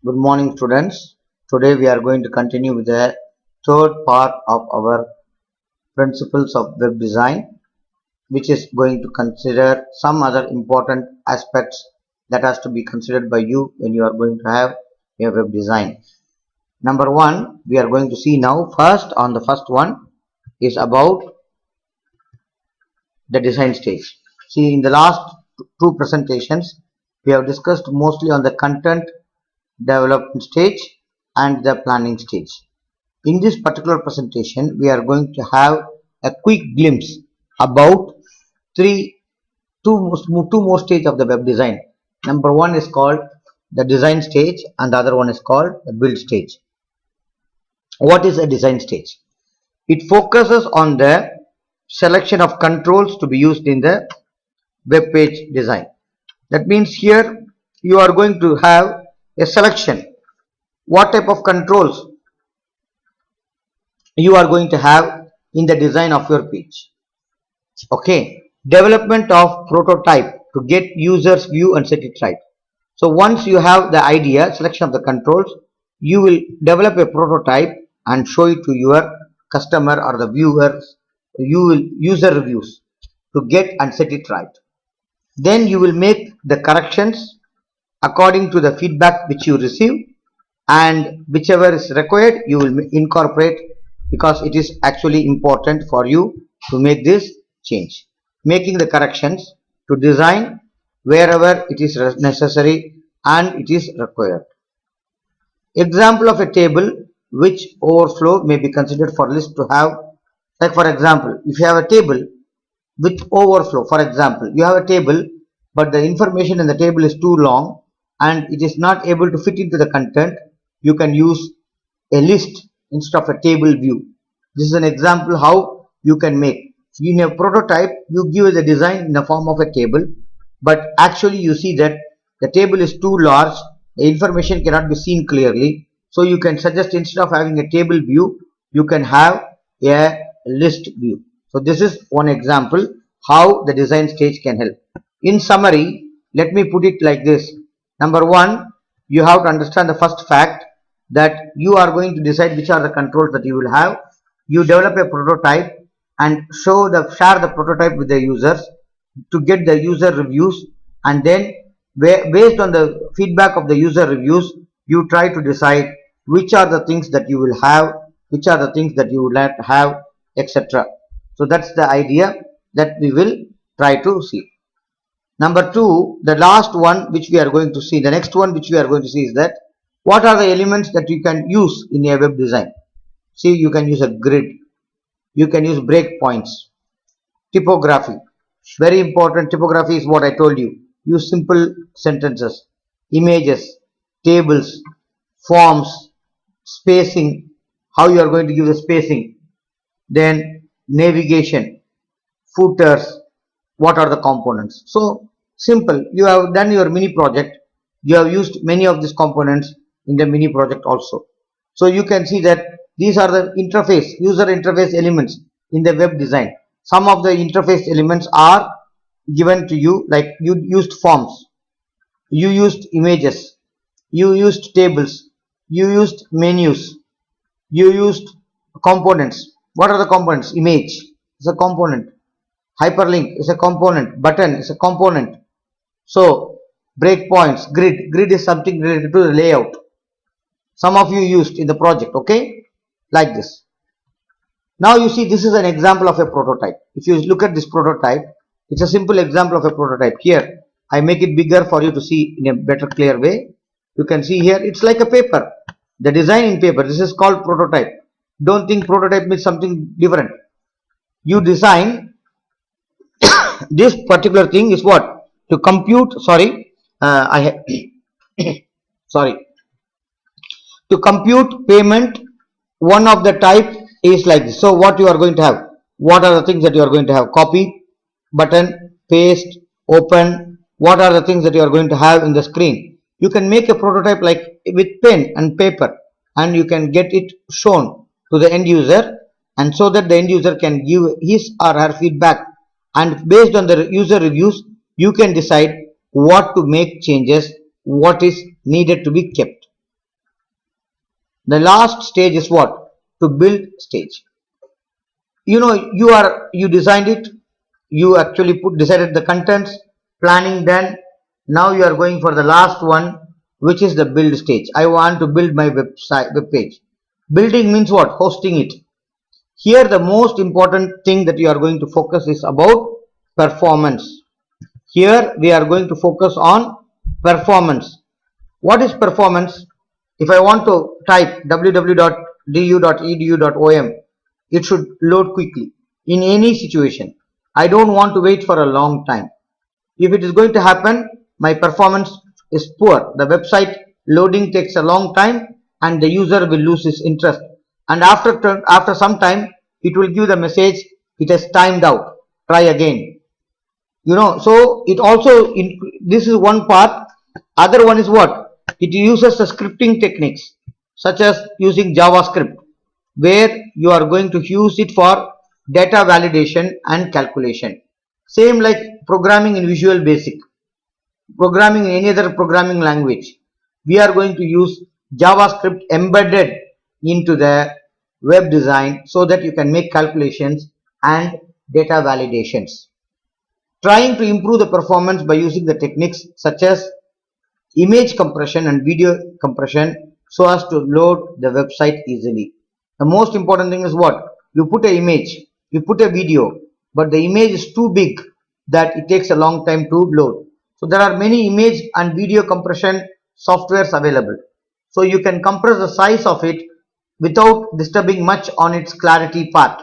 Good morning, students. Today we are going to continue with the third part of our principles of web design, which is going to consider some other important aspects that has to be considered by you when you are going to have a web design. Number one, we are going to see now. On the first one is about the design stage. See, in the last two presentations, we have discussed mostly on the content development stage and the planning stage. In this particular presentation, we are going to have a quick glimpse about three, two more stages of the web design. Number one is called the design stage and the other one is called the build stage. What is a design stage? It focuses on the selection of controls to be used in the web page design. That means here you are going to have a selection. What type of controls you are going to have in the design of your page. Okay, development of prototype to get users view and set it right. So once you have the idea, selection of the controls, you will develop a prototype and show it to your customer or the viewers. You will user reviews to get and set it right. Then you will make the corrections according to the feedback which you receive, and whichever is required you will incorporate, because it is actually important for you to make this change, making the corrections to design wherever it is necessary and it is required. Example of a table which overflow may be considered for list to have, like for example, if you have a table with overflow, for example, you have a table but the information in the table is too long and it is not able to fit into the content, you can use a list instead of a table view. This is an example how you can make. In a prototype, you give the design in the form of a table, but actually you see that the table is too large, the information cannot be seen clearly. So you can suggest, instead of having a table view, you can have a list view. So this is one example how the design stage can help. In summary, let me put it like this. Number one, you have to understand the first fact that you are going to decide which are the controls that you will have. You develop a prototype and share the prototype with the users to get the user reviews, and then based on the feedback of the user reviews, you try to decide which are the things that you will have, which are the things that you would like to have, etc. So that's the idea that we will try to see. Number two, the last one which we are going to see, the next one which we are going to see is that what are the elements that you can use in a web design. See, you can use a grid, you can use breakpoints, typography. Very important, typography is what I told you. Use simple sentences, images, tables, forms, spacing, how you are going to give the spacing, then navigation, footers, what are the components. So simple, you have done your mini project, you have used many of these components in the mini project also. So you can see that these are the user interface elements in the web design. Some of the interface elements are given to you, like you used forms, you used images, you used tables, you used menus, you used components. What are the components? Image is a component, hyperlink is a component, button is a component. So breakpoints, grid is something related to the layout. Some of you used in the project, okay, like this. Now you see, this is an example of a prototype. If you look at this prototype, it's a simple example of a prototype. Here I make it bigger for you to see in a better clear way. You can see here it's like a paper, the design in paper. This is called prototype. Don't think prototype means something different. You design this particular thing is what to compute, sorry, to compute payment. One of the type is like this. So what you are going to have, what are the things that you are going to have? Copy, button, paste, open. What are the things that you are going to have in the screen? You can make a prototype like with pen and paper, and you can get it shown to the end user, and so that the end user can give his or her feedback, and based on the user reviews you can decide what to make changes, what is needed to be kept. The last stage is what? To build stage. You designed it, you actually decided the contents, planning done. Now you are going for the last one, which is the build stage. I want to build my web page. Building means what? Hosting it. Here the most important thing that you are going to focus is about performance. Here we are going to focus on performance. What is performance? If I want to type www.du.edu.om, it should load quickly in any situation. I don't want to wait for a long time. If it is going to happen, my performance is poor. The website loading takes a long time and the user will lose his interest. And after some time, it will give the message, it has timed out. Try again. So it also, this is one part. Other one is what? It uses the scripting techniques such as using JavaScript, where you are going to use it for data validation and calculation. Same like programming in Visual Basic, programming in any other programming language. We are going to use JavaScript embedded into the web design so that you can make calculations and data validations. Trying to improve the performance by using the techniques such as image compression and video compression so as to load the website easily. The most important thing is what? You put an image, you put a video, but the image is too big that it takes a long time to load. So there are many image and video compression softwares available. So you can compress the size of it without disturbing much on its clarity part.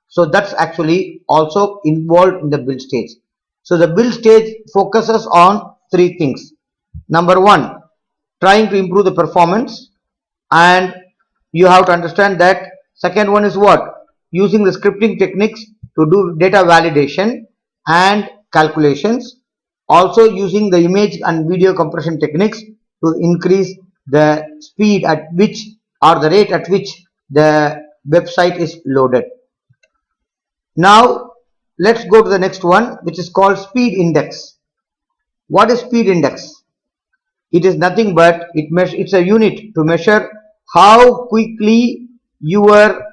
So that's actually also involved in the build stage. So the build stage focuses on three things. Number one, trying to improve the performance, and you have to understand that. Second one is what? Using the scripting techniques to do data validation and calculations. Also using the image and video compression techniques to increase the speed at which or the rate at which the website is loaded. Now let's go to the next one, which is called speed index. What is speed index? It is nothing but it's a unit to measure how quickly your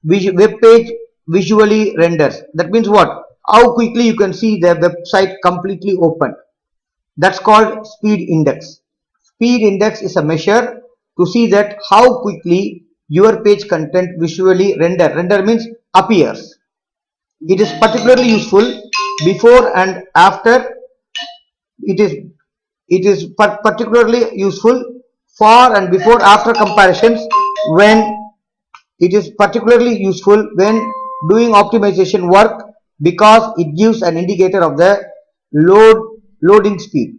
web page visually renders. That means what? How quickly you can see the website completely open. That's called speed index. Speed index is a measure to see that how quickly your page content visually render. Render means appears. It is particularly useful before and after. It is particularly useful for and before after comparisons when it is particularly useful when doing optimization work because it gives an indicator of the loading speed.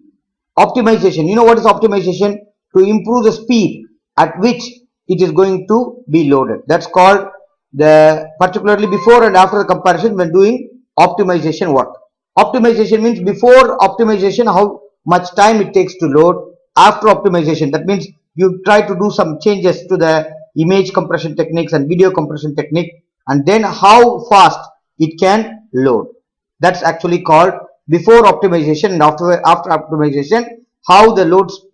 Optimization, you know what is optimization? To improve the speed at which it is going to be loaded. That's called the particularly before and after the comparison when doing optimization work. Optimization means before optimization how much time it takes to load. After optimization, that means you try to do some changes to the image compression techniques and video compression technique, and then how fast it can load. That's actually called before optimization, and after optimization how the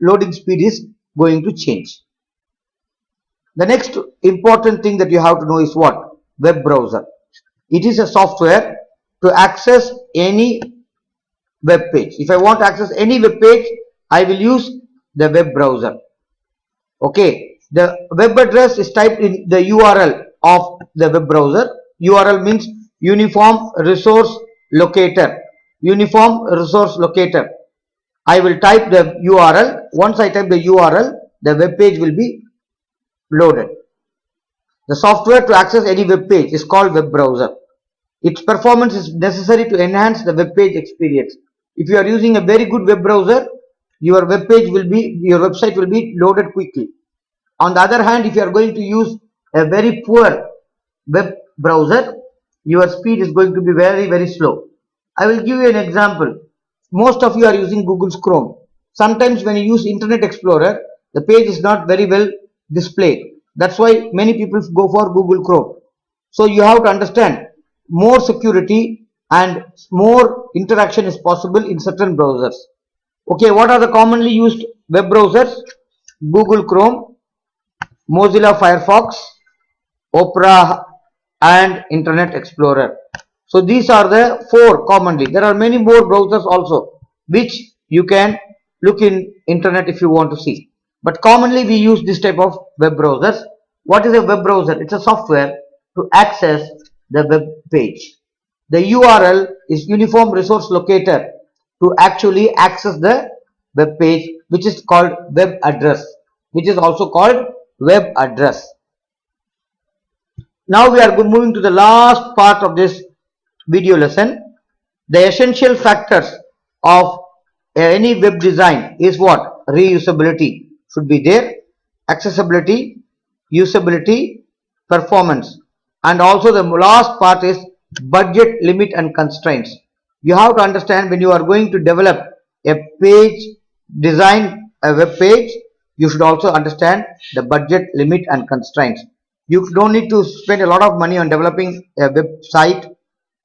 loading speed is going to change. The next important thing that you have to know is what? Web browser. It is a software to access any web page. If I want to access any web page, I will use the web browser. Okay, the web address is typed in the URL of the web browser. URL means Uniform Resource Locator. Uniform Resource Locator. I will type the URL. Once I type the URL, the web page will be loaded. The software to access any web page is called web browser. Its performance is necessary to enhance the web page experience. If you are using a very good web browser, your website will be loaded quickly. On the other hand, if you are going to use a very poor web browser, your speed is going to be very, very slow. I will give you an example. Most of you are using Google's Chrome. Sometimes when you use Internet Explorer, the page is not very well displayed. That's why many people go for Google Chrome. So you have to understand, more security and more interaction is possible in certain browsers. Okay, what are the commonly used web browsers? Google Chrome, Mozilla Firefox, Opera and Internet Explorer. So these are the four commonly. There are many more browsers also which you can look in internet if you want to see. But commonly we use this type of web browsers. What is a web browser? It's a software to access the web page. The URL is Uniform Resource Locator to actually access the web page, which is called web address, which is also called web address. Now we are moving to the last part of this video lesson. The essential factors of any web design is what? Reusability should be there, accessibility, usability, performance, and also the last part is budget, limit and constraints. You have to understand when you are going to develop a page, design a web page, you should also understand the budget, limit and constraints. You don't need to spend a lot of money on developing a website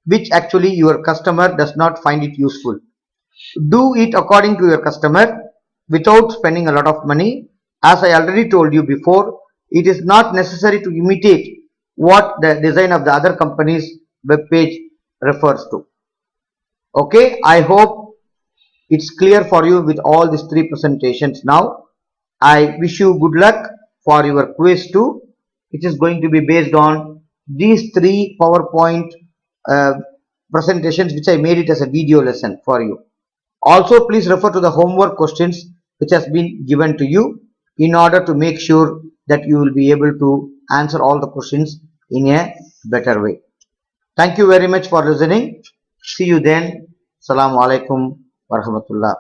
which actually your customer does not find it useful. Do it according to your customer without spending a lot of money. As I already told you before, it is not necessary to imitate what the design of the other company's web page refers to. Okay, I hope it's clear for you with all these three presentations now. I wish you good luck for your quiz 2, which is going to be based on these three PowerPoint presentations which I made it as a video lesson for you. Also, please refer to the homework questions which has been given to you in order to make sure that you will be able to answer all the questions in a better way. Thank you very much for listening. See you then. Assalamu alaikum warahmatullah.